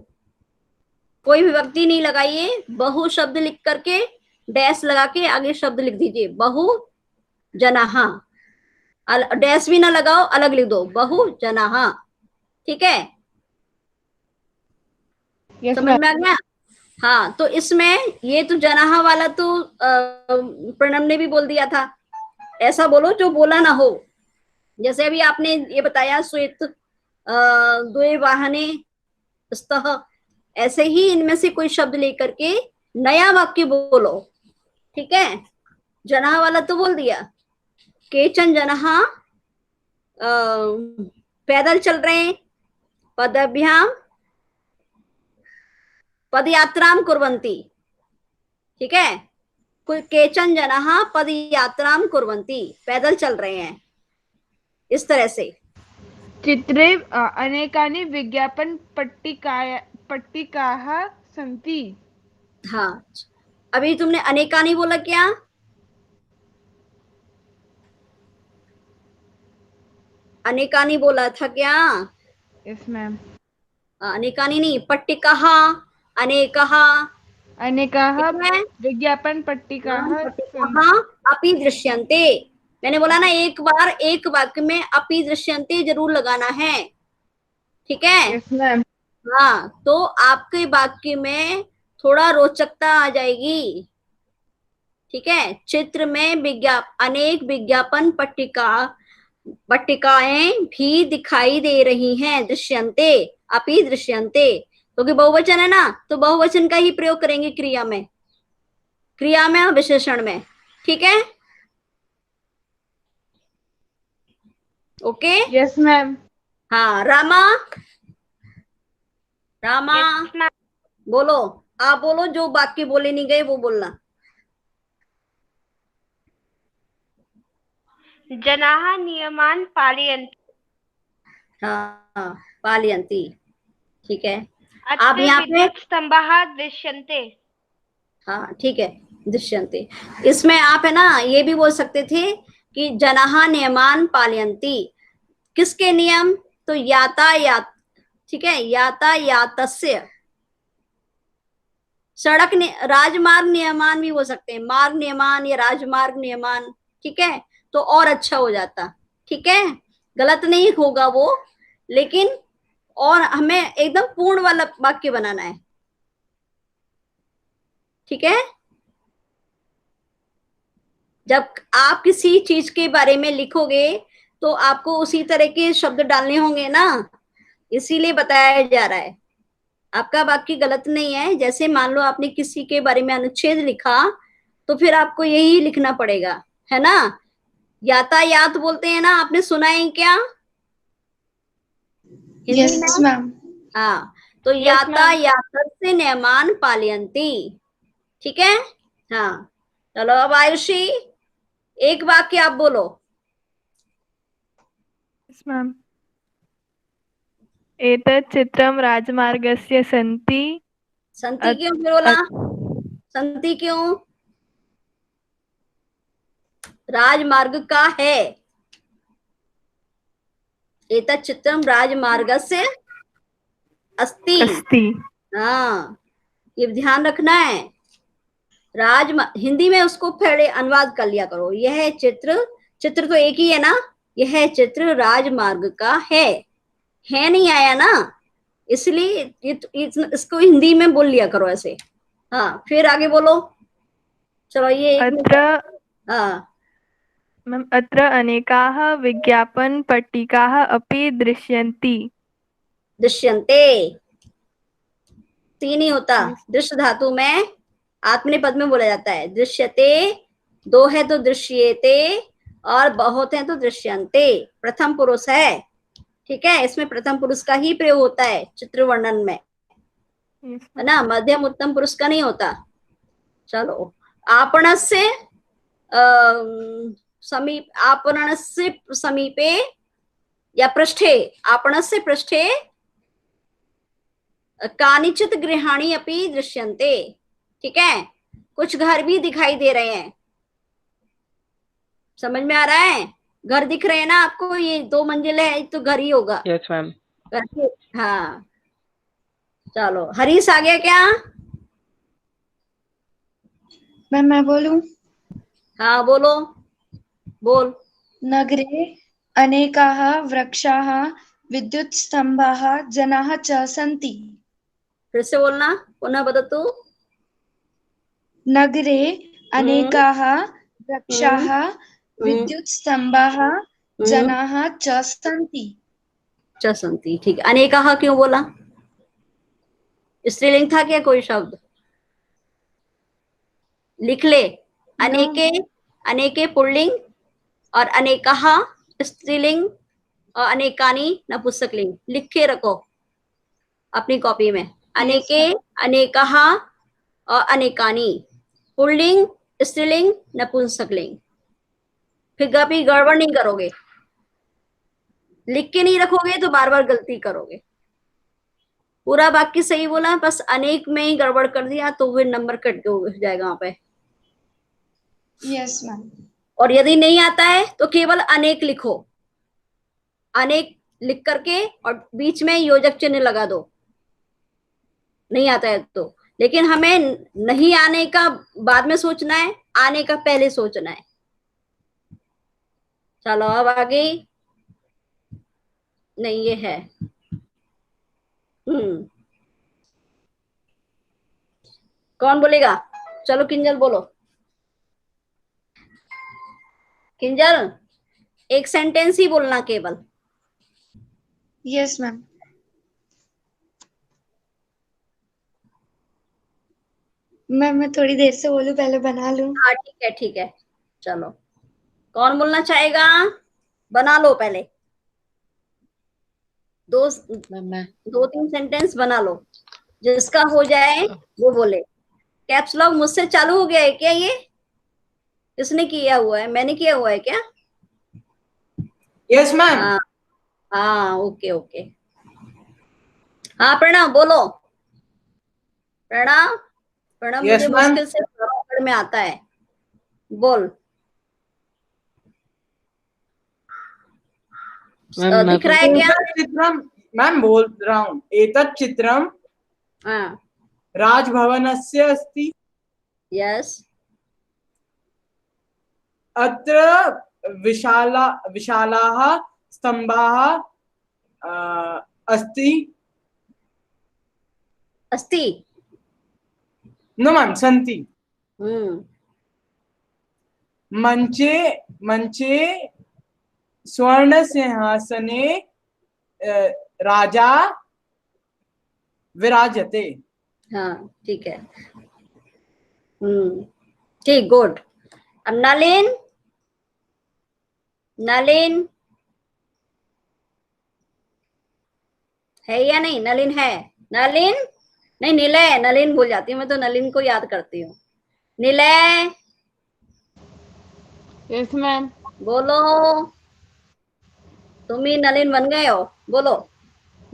कोई भी विभक्ति नहीं लगाइए, बहु शब्द लिख करके डैश लगा के आगे शब्द लिख दीजिए, बहु जनाः। डैश भी ना लगाओ, अलग लिख दो, बहु जनाः। ठीक है, समझ में आ गया? हाँ, तो इसमें ये तो जनाहा वाला तो प्रणव ने भी बोल दिया था। ऐसा बोलो जो बोला ना हो। जैसे अभी आपने ये बताया श्वेत द्वे वाहने स्तः, ऐसे ही इनमें से कोई शब्द लेकर के नया वाक्य बोलो। ठीक है, जनाहा वाला तो बोल दिया। केचन जनः पैदल चल रहे हैं, पदभ्याम पदयात्रां कुर्वन्ति, ठीक है। केचन जनः पदयात्रां कुर्वन्ति, पैदल चल रहे हैं, इस तरह से। चित्रे अनेकानि विज्ञापन पट्टिकाः सन्ति। हाँ, अभी तुमने अनेकानि बोला क्या? अनेकानि बोला था क्या? Yes ma'am. अनेकानि नहीं, पट्टिकाः, अनेकः, अनेकाः ठीक है? विज्ञापन पट्टिकाः पट्टिकाः अपि दृश्यन्ते। मैंने बोला ना, एक बार एक वाक्य में अपि दृश्यन्ते जरूर लगाना है, ठीक है। Yes ma'am. हाँ, तो आपके वाक्य में थोड़ा रोचकता आ जाएगी, ठीक है। चित्र में अनेक विज्ञापन पट्टिकाएं भी दिखाई दे रही हैं, दृश्यन्ते, अपि दृश्यन्ते, क्योंकि बहुवचन है ना, तो बहुवचन का ही प्रयोग करेंगे क्रिया में और विशेषण में, ठीक है। ओके। Yes ma'am. हाँ, रामा बोलो, आप बोलो, जो वाक्य बोले नहीं गए वो बोलना। जनाः नियमान् पालयन्ति। हाँ, पालयन्ति, ठीक है। आप अत्र यहाँ पे, विद्युत् स्तम्भाः दृश्यन्ते। हाँ ठीक है, दृश्यन्ते। इसमें आप है ना ये भी बोल सकते थे कि जनाः नियमान् पालयन्ति, किसके नियम? तो यातायात, ठीक है, यातायातस्य, सड़क राजमार्ग नियमान भी हो सकते हैं, मार्ग नियमान या राजमार्ग नियमान, ठीक है, तो और अच्छा हो जाता, ठीक है। गलत नहीं होगा वो, लेकिन और हमें एकदम पूर्ण वाला वाक्य बनाना है, ठीक है। जब आप किसी चीज के बारे में लिखोगे तो आपको उसी तरह के शब्द डालने होंगे ना, इसीलिए बताया जा रहा है। आपका वाक्य गलत नहीं है। जैसे मान लो आपने किसी के बारे में अनुच्छेद लिखा, तो फिर आपको यही लिखना पड़ेगा, है ना। यातायात बोलते हैं ना, आपने सुना है क्या? Yes ma'am. हाँ, तो यातायातस्य नियमान् पालयन्ति, ठीक है। हाँ, चलो अब आयुषी एक वाक्य आप बोलो। Yes ma'am. एतत् चित्रं राजमार्गस्य सन्ति। संति क्यों बोला? संति क्यों? राजमार्ग का है। एतत् चित्रं राजमार्गस्य अस्ति। हाँ, ये ध्यान रखना है। हिंदी में उसको पहले अनुवाद कर लिया करो। यह चित्र तो एक ही है ना, यह चित्र राजमार्ग का है नहीं आया ना, इसलिए इसको हिंदी में बोल लिया करो ऐसे। हाँ, फिर आगे बोलो। चलो ये हाँ मैम, अत्र अनेकाः विज्ञापन पट्टिकाः अपि दृश्यन्ति। दृश्यन्ते तीन ही होता, दृश्य धातु में आत्मनेपद में बोला जाता है। दृश्यते दो है तो दृश्येते, और बहुत है तो दृश्यन्ते। प्रथम पुरुष है, ठीक है, इसमें प्रथम पुरुष का ही प्रयोग होता है चित्र वर्णन में, है ना, मध्यम उत्तम पुरुष का नहीं होता। चलो, आपणस्य समीपे या पृष्ठे, आपणस्य पृष्ठे कानिचित गृहाणि अपि दृश्यन्ते, ठीक है, कुछ घर भी दिखाई दे रहे हैं। समझ में आ रहा है? घर दिख रहे हैं ना आपको, ये 2 मंजिले है तो घर ही होगा। Yes ma'am. हाँ, चलो हरीश आ गया क्या? मैम मैं बोलूं? हाँ बोलो, बोल। नगरे अनेकाः वृक्षाः विद्युत् स्तम्भाः जनाः च सन्ति। फिर से बोलना, पुनः वदतु। नगरे अनेकाः वृक्षाः विद्युत् स्तम्भाः जनाः च सन्ति। च सन्ति, ठीक है। अनेकाः क्यों बोला? स्त्रीलिंग था क्या कोई शब्द? लिख ले। अनेके, अनेके पुल्लिंग, और अनेकः स्त्रीलिंग और अनेकानी नपुंसकलिंग। लिख के रखो अपनी कॉपी में। अनेके, अनेकः और अनेकानी पुल्लिंग, स्त्रीलिंग, नपुंसकलिंग। फिर कभी गड़बड़ नहीं करोगे, लिख के नहीं रखोगे तो बार बार गलती करोगे। पूरा वाक्य सही बोला, बस अनेक में ही गड़बड़ कर दिया तो फिर नंबर कट हो जाएगा वहां पे। Yes ma'am. और यदि नहीं आता है तो केवल अनेक लिखो, अनेक लिख करके और बीच में योजक चिन्ह लगा दो, नहीं आता है तो। लेकिन हमें नहीं आने का बाद में सोचना है, आने का पहले सोचना है। चलो अब आगे। नहीं ये है। कौन बोलेगा? चलो किंजल बोलो। किंजल एक सेंटेंस ही बोलना केवल। Yes ma'am. मैम मैं थोड़ी देर से बोलूं, पहले बना लूं? हाँ ठीक है ठीक है। चलो कौन बोलना चाहेगा? बना लो पहले। दो मैं 2-3 सेंटेंस बना लो, जिसका हो जाए वो बोले। कैप्स लॉक मुझसे चालू हो गया है क्या? ये किसने किया हुआ है? मैंने किया हुआ है क्या? Yes ma'am. हाँ हाँ ओके ओके। हाँ प्रणव बोलो। प्रणव, प्रणव Yes, मुझे ma'am. मुश्किल से वर्ड में आता है, बोल। मैम दिख रहा है क्या? एतत् चित्रम, मैम बोल रहा हूँ, एतत् चित्रम हाँ राजभवनस्य अस्ति। यस। अत्र विशालाः स्तम्भाः अस्ति। अस्ति। नो मैम, सन्ति। मंचे मंचे स्वर्णसिंहासने राजा विराजते। हाँ ठीक है। ठीक, गुड। अब नलिन, नलिन है या नहीं? नलिन है? नलिन नहीं, निलय। नलिन भूल जाती हूँ मैं तो, नलिन को याद करती हूँ। निलय यस मैम। बोलो। तुम ही नलिन बन गए हो, बोलो।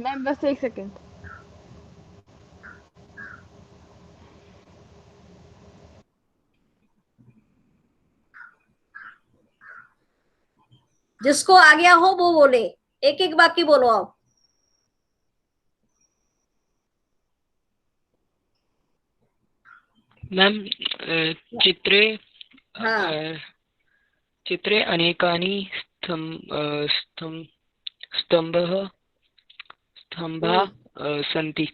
मैम बस एक सेकेंड। जिसको आ गया हो वो बोले, एक एक बाकी बोलो आप। मैम चित्रे हाँ चित्रे अनेकानि स्तंभः सन्ति।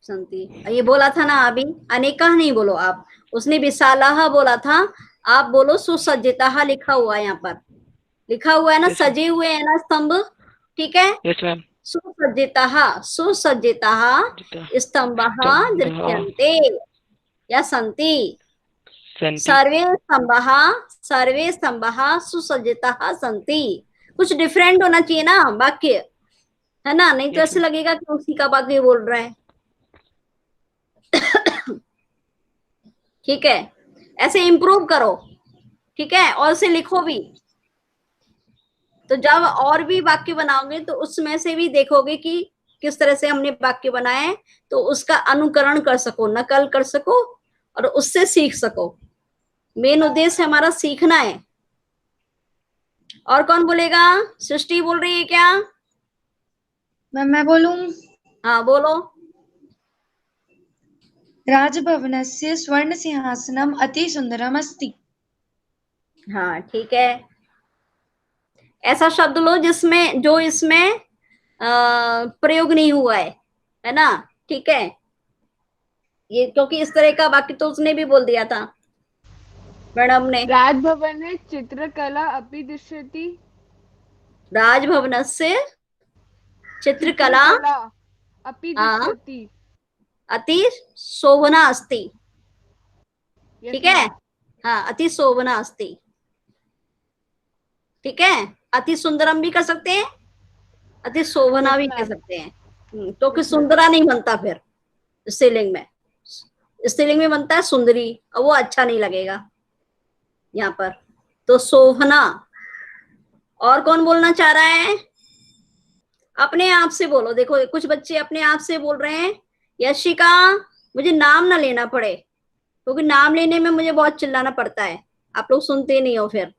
संति ये बोला था ना अभी, अनेका नहीं बोलो आप। उसने विशालाह बोला था, आप बोलो सुसज्जिताः। लिखा हुआ है यहाँ पर, लिखा हुआ है ना, Yes, सजे हुए है ना स्तंभ, ठीक है। Yes ma'am. सुसज्जिताः, सुसज्जिताः स्तंभः दृश्यन्ते या सन्ति। सर्वे स्तंभः सुसज्जिताः सन्ति। कुछ डिफरेंट होना चाहिए ना वाक्य, है ना? नहीं तो ऐसे लगेगा कि उसी का वाक्य बोल रहा है। ठीक है, ऐसे इम्प्रूव करो, ठीक है, और उसे लिखो भी। तो जब और भी वाक्य बनाओगे तो उसमें से भी देखोगे कि किस तरह से हमने वाक्य बनाए, तो उसका अनुकरण कर सको, नकल कर सको और उससे सीख सको। मेन उद्देश्य हमारा सीखना है। और कौन बोलेगा? सृष्टि बोल रही है क्या? मैम मैं बोलूं? हाँ बोलो। राजभवनस्य स्वर्णसिंहासनम् अति सुंदरम् अस्ति। हाँ ठीक है। ऐसा शब्द लो जिसमें, जो इसमें प्रयोग नहीं हुआ है ना? ठीक है, ये क्योंकि इस तरह का वाक्य तो उसने भी बोल दिया था मैडम ने। राजभवने चित्रकला अपि दृश्यति। राजभवनस्य चित्रकला अपि हाँ। दृश्यति। अति शोभना अस्ति। Yes, ठीक है, ma'am. हाँ अति शोभना अस्ति। ठीक है, अति सुंदरम भी कर सकते हैं, अति शोभना Yes, भी ma'am. कह सकते हैं, क्योंकि सुंदरा नहीं बनता फिर स्त्रीलिंग में। स्त्रीलिंग में बनता है सुंदरी, और वो अच्छा नहीं लगेगा यहाँ पर। तो शोभना। और कौन बोलना चाह रहा है? अपने आप से बोलो। देखो कुछ बच्चे अपने आप से बोल रहे हैं। यशिका, मुझे नाम ना लेना पड़े, क्योंकि नाम लेने में मुझे बहुत चिल्लाना पड़ता है, आप लोग सुनते नहीं हो फिर।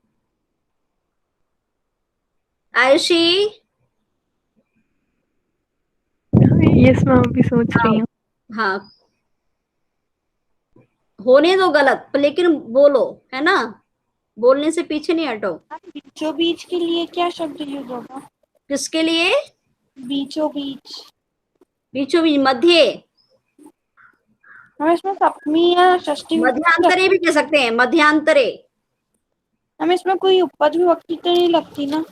आयुषी, यस मैम, अभी सोच रही हूँ। हाँ होने दो गलत, लेकिन बोलो, है ना, बोलने से पीछे नहीं हटो। बीचों बीच के लिए क्या शब्द यूज होगा? किसके लिए? बीचों बीच। बीचों बीच, मध्य, हम इसमें सप्तमी या षष्ठी मध्यांतरे भी कह सकते हैं, मध्यांतरे। हमें इसमें कोई उपपद विभक्ति तो नहीं लगती ना?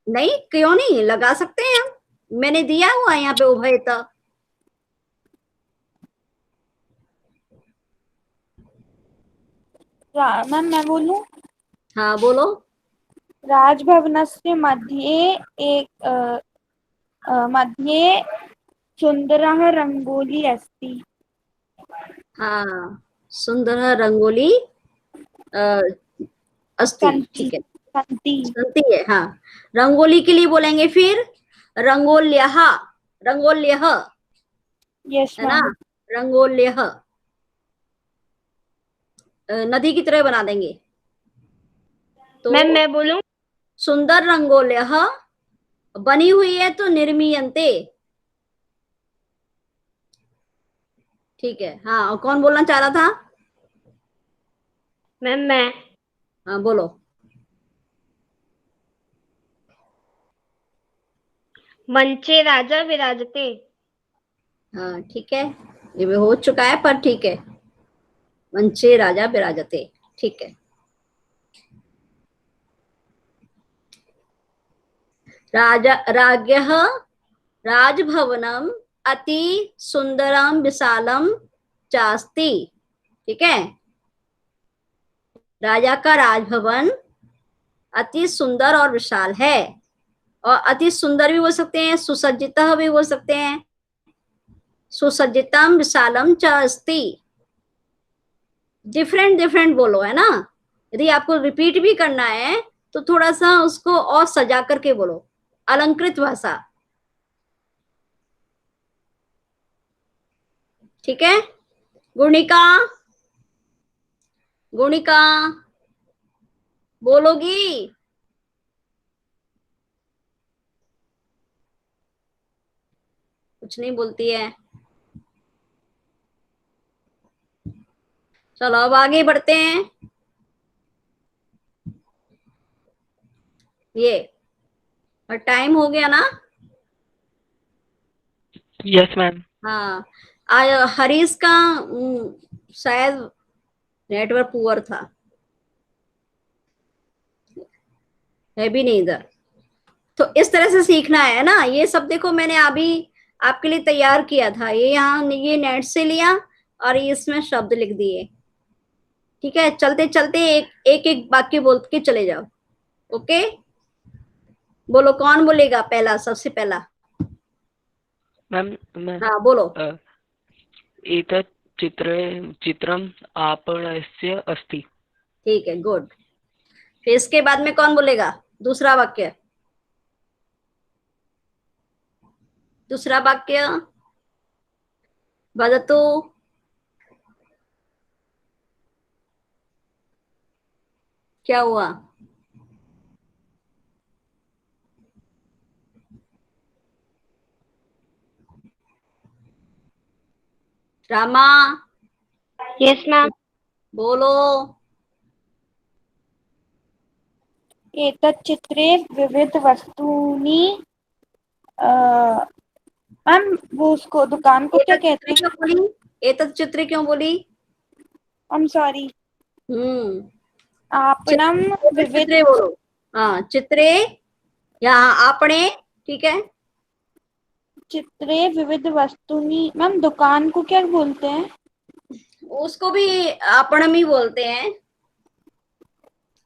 नहीं, क्यों नहीं, लगा सकते हैं हम, मैंने दिया हुआ है यहाँ पे उभयता। मैम मैं बोलूं? हाँ बोलो। राजभवनस्य मध्ये मध्ये सुन्दरः रंगोली अस्ति। हाँ, सुंदर रंगोली अस्ति, ठीक है, सन्ति। सुनती है। हाँ, रंगोली के लिए बोलेंगे फिर रंगोल्यः, रंगोल्यः, यस है ना, मैम। रंगोल्यः। नदी की तरह बना देंगे। तो मैम मैं बोलूं? सुंदर रंगोल्यः बनी हुई है तो निर्मीयन्ते, ठीक है। हाँ, और कौन बोलना चाह रहा था? मैम मैं। हाँ बोलो। मंचे राजा विराजते। हाँ ठीक है, ये भी हो चुका है, पर ठीक है, मंचे राजा विराजते, ठीक है। राजा राज्ञः राजभवनम अति सुंदरम विशालम चास्ति, ठीक है। राजा का राजभवन अति सुंदर और विशाल है, और अति सुंदर भी बोल सकते हैं, सुसज्जितः भी बोल सकते हैं, सुसज्जितम विशालम च अस्ति। डिफरेंट डिफरेंट बोलो, है ना। यदि आपको रिपीट भी करना है तो थोड़ा सा उसको और सजा करके बोलो, अलंकृत भाषा, ठीक है। गुणिका, गुणिका बोलोगी? कुछ नहीं बोलती है। चलो अब आगे बढ़ते हैं। ये और टाइम हो गया ना? Yes ma'am. हाँ, हरीश का शायद नेटवर्क पुअर था, है भी नहीं इधर। तो इस तरह से सीखना है ना। ये सब देखो मैंने अभी आपके लिए तैयार किया था, ये यहाँ ये नेट से लिया और इसमें शब्द लिख दिए, ठीक है। चलते चलते एक एक वाक्य बोल के चले जाओ, ओके। बोलो, कौन बोलेगा पहला, सबसे पहला? मैम मैं हाँ बोलो। एतत् चित्रम आपणस्य अस्ति। ठीक है, गुड। फिर इसके बाद में कौन बोलेगा दूसरा वाक्य? दूसरा वाक्य वदतु। क्या हुआ? Rama, yes ma'am. बोलो। एतत् चित्रे विविध वस्तूनि। मैम वो उसको दुकान को क्या कहते हैं? क्यों बोली? एतत् चित्र क्यों बोली? I am sorry. आपणम विविध। चित्रे बोलो। हाँ, चित्रे, यहाँ आपने, ठीक है। चित्रे विविध वस्तूनि। मैम दुकान को क्या बोलते हैं? उसको भी आपणम ही बोलते हैं,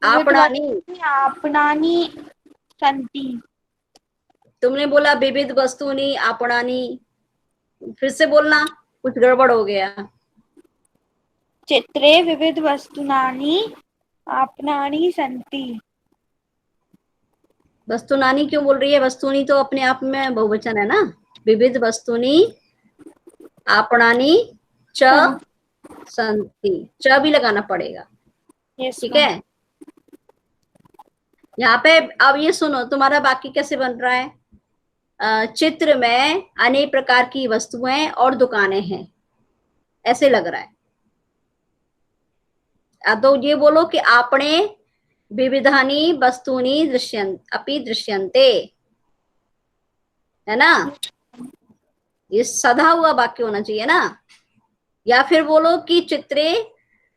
आपणानि। आपणानि सन्ति। तुमने बोला विविध वस्तूनि आपणानि, फिर से बोलना, कुछ गड़बड़ हो गया। चित्रे विविध वस्तूनानि आपणानि सन्ति। वस्तुनानि क्यों बोल रही है? वस्तुनि तो अपने आप में बहुवचन है ना। विविध वस्तुनि आपणानि च सन्ति, च भी लगाना पड़ेगा। यस ठीक है, यहाँ पे अब ये सुनो, तुम्हारा बाकी कैसे बन रहा है? चित्र में अनेक प्रकार की वस्तुएं और दुकानें हैं, ऐसे लग रहा है। तो ये बोलो कि आपने विविधानि वस्तूनि अपि दृश्यन्ते, है ना? ये सधा हुआ वाक्य होना चाहिए ना। या फिर बोलो कि चित्रे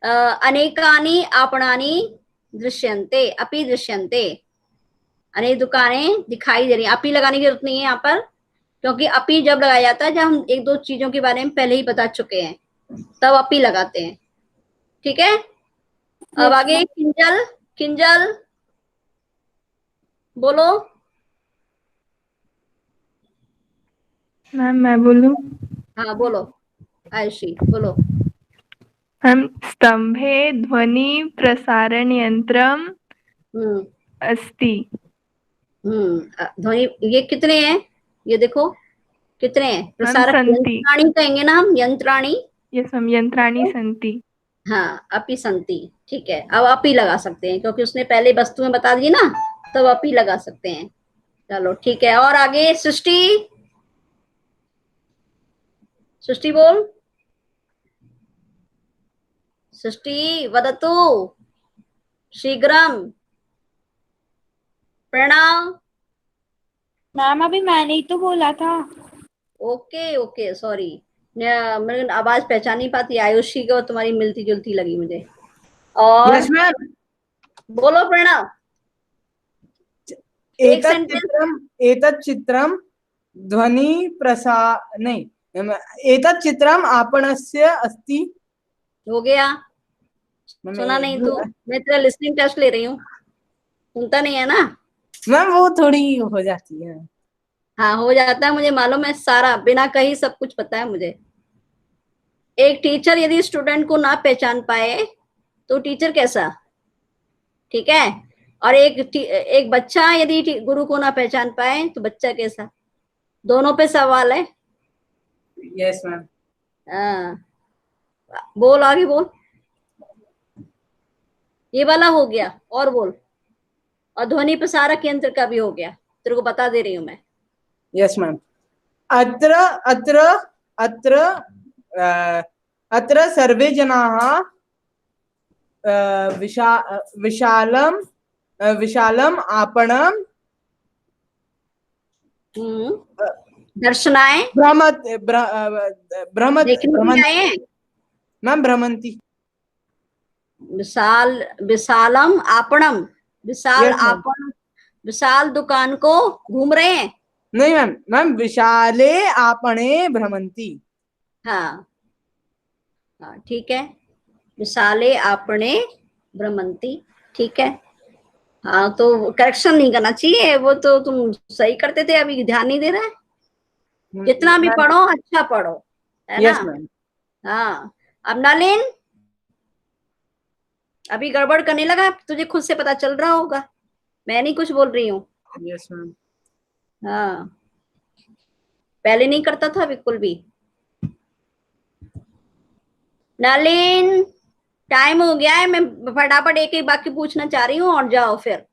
अनेकानि आपणानि दृश्यन्ते अपि दृश्यन्ते, अनेक दुकानें दिखाई दे रही हैं। अपी लगाने की जरूरत नहीं है यहाँ पर, क्योंकि अपी जब लगाया जाता है जब हम एक दो चीजों के बारे में पहले ही बता चुके हैं, तब अपी लगाते हैं। ठीक है, अब आगे किंजल। किंजल बोलो। मैम मैं बोलूं? हाँ बोलो, आयुषी बोलो। मैम स्तंभे ध्वनि प्रसारण यंत्रम हम्म अस्ति। ध्वनि, ये कितने हैं? ये देखो कितने हैं? प्रसारक सन्ति। यंत्राणी कहेंगे ना हम, यंत्राणी। यस मैम, यंत्राणि सन्ति। हाँ, अपी संति। ठीक है, अब अपी लगा सकते हैं क्योंकि उसने पहले वस्तुएं बता दी ना, तब अपी लगा सकते हैं। चलो ठीक है, और आगे सृष्टि। सृष्टि बोल। सृष्टि वदतु शीघ्रम। प्रणव। मैम अभी मैंने ही तो बोला था। ओके ओके, सॉरी, मैं आवाज पहचान नहीं पाती। आयुषी को तुम्हारी मिलती जुलती लगी मुझे। और यस मैम। बोलो प्रणव, एक सेंटेंस। एतत् चित्रम ध्वनि प्रसा नहीं, एतत् चित्रम आपणस्य अस्ति। हो गया, सुना नहीं तू? मैं तेरा लिसनिंग टेस्ट ले रही हूँ, सुनता नहीं है ना? मैम वो थोड़ी हो जाती है। हाँ हो जाता है, मुझे मालूम है, सारा बिना कहीं सब कुछ पता है मुझे। एक टीचर यदि स्टूडेंट को ना पहचान पाए तो टीचर कैसा? ठीक है, और एक बच्चा यदि गुरु को ना पहचान पाए तो बच्चा कैसा? दोनों पे सवाल है। Yes ma'am. हाँ, बोल आगे बोल। ये वाला हो गया, और बोल। और ध्वनि प्रसारक यंत्र का भी हो गया, तेरे को बता दे रही हूं मैं। Yes ma'am. अत्र अत्र अत्र अत्र सर्वे जनाः विशालम विशालम आपणम दर्शनाएं देखने आए हैं। मैम भ्रमंती। विशालम आपणम, विशाल आपण, विशाल दुकान को घूम रहे हैं। नहीं मैम, मैम विशाले आपणे भ्रमंती। हाँ हाँ ठीक है, विशाले आपणे भ्रमंती। ठीक है, हाँ तो करेक्शन नहीं करना चाहिए, वो तो तुम सही करते थे, अभी ध्यान नहीं दे रहा है। जितना भी पढ़ो अच्छा पढ़ो, है यस ना? मैम। हाँ, अब नलिन अभी गड़बड़ करने लगा, तुझे खुद से पता चल रहा होगा, मैं नहीं कुछ बोल रही हूँ। Yes ma'am. हाँ, पहले नहीं करता था बिल्कुल भी। नलिन टाइम हो गया है, मैं फटाफट एक एक बाकी पूछना चाह रही हूँ, और जाओ फिर।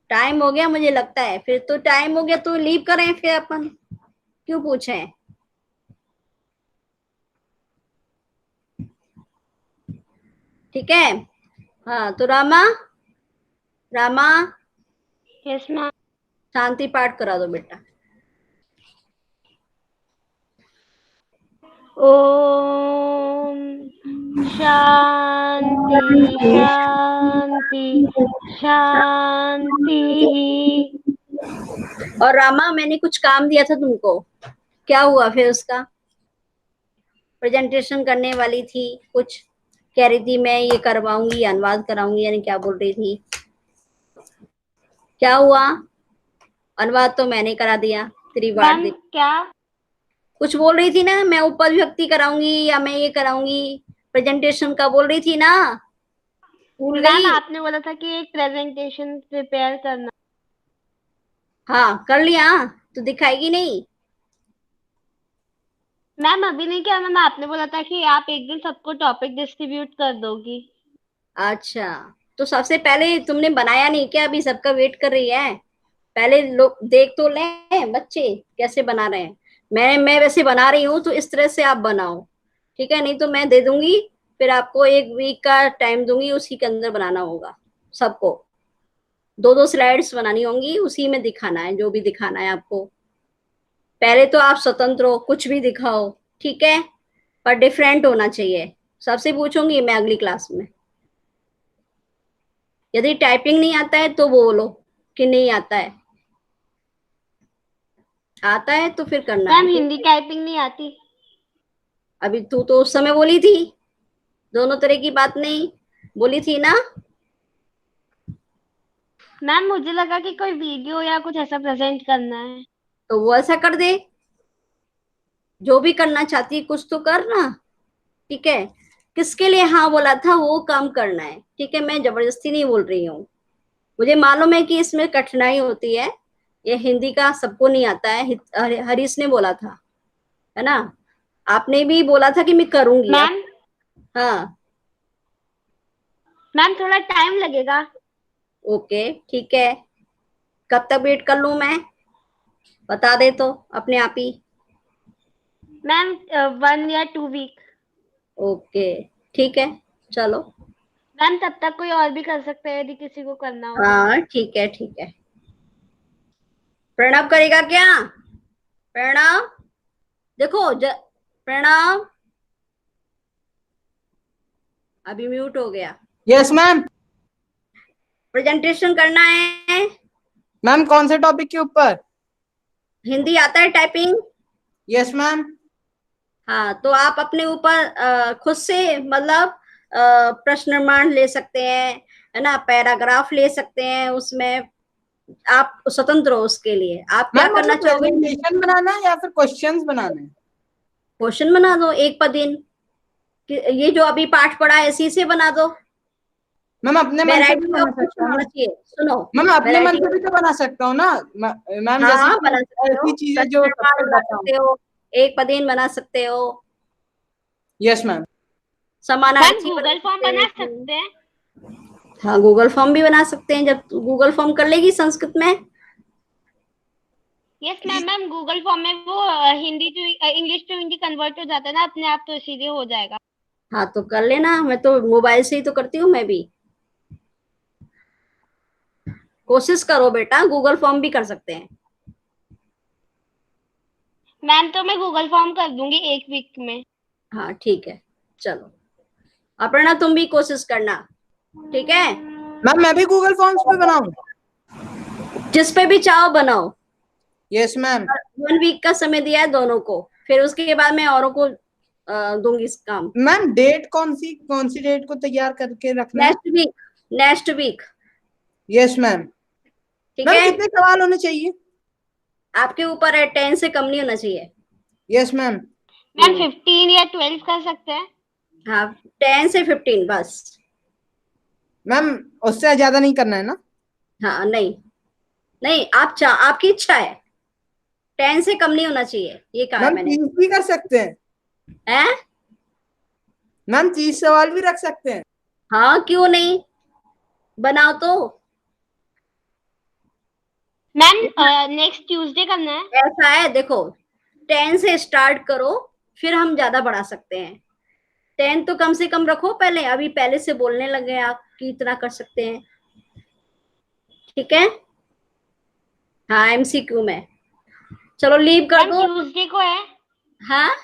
टाइम हो गया मुझे लगता है, फिर तो टाइम हो गया तो लीव करें, फिर अपन क्यों पूछे? ठीक है, हाँ तो रामा, रामा यस मैम। शांति पाठ करा दो बेटा। ओम शांति शांति शांति। और रामा, मैंने कुछ काम दिया था तुमको, क्या हुआ फिर उसका? प्रेजेंटेशन करने वाली थी, कुछ कह रही थी मैं ये करवाऊंगी, अनुवाद कराऊंगी, यानी क्या बोल रही थी। क्या हुआ? अनुवाद तो मैंने करा दिया, त्रिवार मैम क्या? कुछ बोल रही थी ना, मैं उपविभक्ति कराऊंगी या मैं ये कराऊंगी, प्रेजेंटेशन का बोल रही थी ना, भूल मैम गई? आपने बोला था कि एक प्रेजेंटेशन प्रिपेयर करना। हाँ कर लिया, तो दिखाएगी नहीं? मैम अभी नहीं किया मैम, आपने बोला था कि आप एक दिन सबको टॉपिक डिस्ट्रीब्यूट कर दोगी। अच्छा, तो सबसे पहले तुमने बनाया नहीं क्या? अभी सबका वेट कर रही है, पहले लोग देख तो लें बच्चे कैसे बना रहे हैं। मैं वैसे बना रही हूँ, तो इस तरह से आप बनाओ, ठीक है? नहीं तो मैं दे दूंगी, फिर आपको 1 वीक का टाइम दूंगी, उसी के अंदर बनाना होगा सबको। 2-2 स्लाइड्स बनानी होंगी, उसी में दिखाना है जो भी दिखाना है आपको। पहले तो आप स्वतंत्र हो, कुछ भी दिखाओ, ठीक है, पर डिफरेंट होना चाहिए। सबसे पूछूंगी मैं अगली क्लास में। यदि टाइपिंग नहीं आता है तो बोलो कि नहीं आता है, आता है तो फिर करना है, मैम ठीक हिंदी है? टाइपिंग नहीं आती। अभी तू तो उस समय बोली थी, दोनों तरह की बात नहीं बोली थी ना। मैम मुझे लगा कि कोई वीडियो या कुछ ऐसा प्रेजेंट करना है। तो वो ऐसा कर दे, जो भी करना चाहती है कुछ तो कर ना, ठीक है? किसके लिए हाँ बोला था वो काम करना है, ठीक है? मैं जबरदस्ती नहीं बोल रही हूँ, मुझे मालूम है कि इसमें कठिनाई होती है, ये हिंदी का सबको नहीं आता है। हरीश ने बोला था, है ना? आपने भी बोला था कि मैं करूंगी अब। मैम हाँ मैम थोड़ा टाइम लगेगा। ओके ठीक है, कब तक वेट कर लूं मैं? बता दे तो अपने आप ही। मैम 1 या 2 वीक। ओके ठीक है, चलो। मैम तब तक कोई और भी कर सकते हैं यदि किसी को करना हो। हाँ ठीक है ठीक है। प्रणव करेगा क्या? प्रणव देखो प्रणव अभी म्यूट हो गया। Yes ma'am. प्रेजेंटेशन करना है। मैम कौन से टॉपिक के ऊपर? हिंदी आता है टाइपिंग? Yes ma'am. हाँ तो आप अपने ऊपर खुद से मतलब प्रश्न निर्माण ले सकते हैं, है ना? पैराग्राफ ले सकते हैं, उसमें आप स्वतंत्र हो उसके लिए। आप क्या मैम करना मतलब चाहोगे? प्रेजेंटेशन बनाना है या फिर क्वेश्चंस बनाने हैं? क्वेश्चन बना दो एक पर दिन, ये जो अभी पाठ पढ़ा है इसी से बना दो। मैम अपने मन से भी वैरायटी बना ऑफ सकता क्वेश्चन हूँ होना ना? चाहिए, सुनो। मैम अपने मन वैरायटी, से भी तो बना सकता हूँ ना मैम, हाँ जैसे हाँ कि बना सकते हो, ऐसी चीजें प्रश्न जो निर्माण सबको बना बताऊँ। सकते हो, एक पर दिन बना सकते हो, यस मैम। मैम समानार्थी बना गूगल फॉर्म सकते बना हैं। सकते हैं। हाँ गूगल फॉर्म भी बना सकते हैं, जब गूगल फॉर्म कर लेगी संस्कृत में। Yes ma'am. Ma'am Google form में वो Hindi to English to Hindi convert हो जाता है ना अपने आप, तो इसीलिए हो जाएगा। हाँ तो कर लेना, मैं तो मोबाइल से ही तो करती हूँ मैं भी। कोशिश करो बेटा, गूगल फॉर्म भी कर सकते हैं। मैम तो मैं गूगल फॉर्म कर दूंगी 1 वीक में। हाँ ठीक है, चलो। अपर्णा तुम भी कोशिश करना, ठीक है? मैम मैं भी गूगल फॉर्म्स पे बनाऊं? जिस पे भी चाहो बनाओ। Yes ma'am. 1 वीक का समय दिया है दोनों को, फिर उसके बाद मैं औरों को दूंगी इस काम। मैम डेट कौन सी डेट को तैयार करके रखना है? Next week, next week, yes ma'am. ठीक मैम है? कितने सवाल होने चाहिए? आपके ऊपर है, 10 से कम नहीं होना चाहिए। Yes ma'am. मैम 15 या 12 कर सकते हैं। हाँ 10 से 15 बस। मैम उससे ज्यादा नहीं करना है ना? हाँ नहीं, नहीं आपकी इच्छा है, 10 से कम नहीं होना चाहिए, ये कहा है मैम मैंने। 30 भी कर सकते हैं? हैं? मैम 30 सवाल भी रख सकते हैं? हाँ क्यों नहीं, बनाओ तो। मैम नेक्स्ट ट्यूसडे करना है। ऐसा है देखो, 10 से स्टार्ट करो, फिर हम ज्यादा बढ़ा सकते हैं। 10 तो कम से कम रखो पहले, अभी पहले से बोलने लगे आप कि इतना कर सकते हैं, ठीक है? हाँ एमसीक्यू में, चलो लीव कर मैम दो। ट्यूसडे को है, हाँ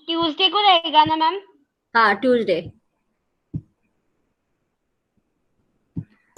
ट्यूसडे को रहेगा ना मैम? हाँ ट्यूसडे।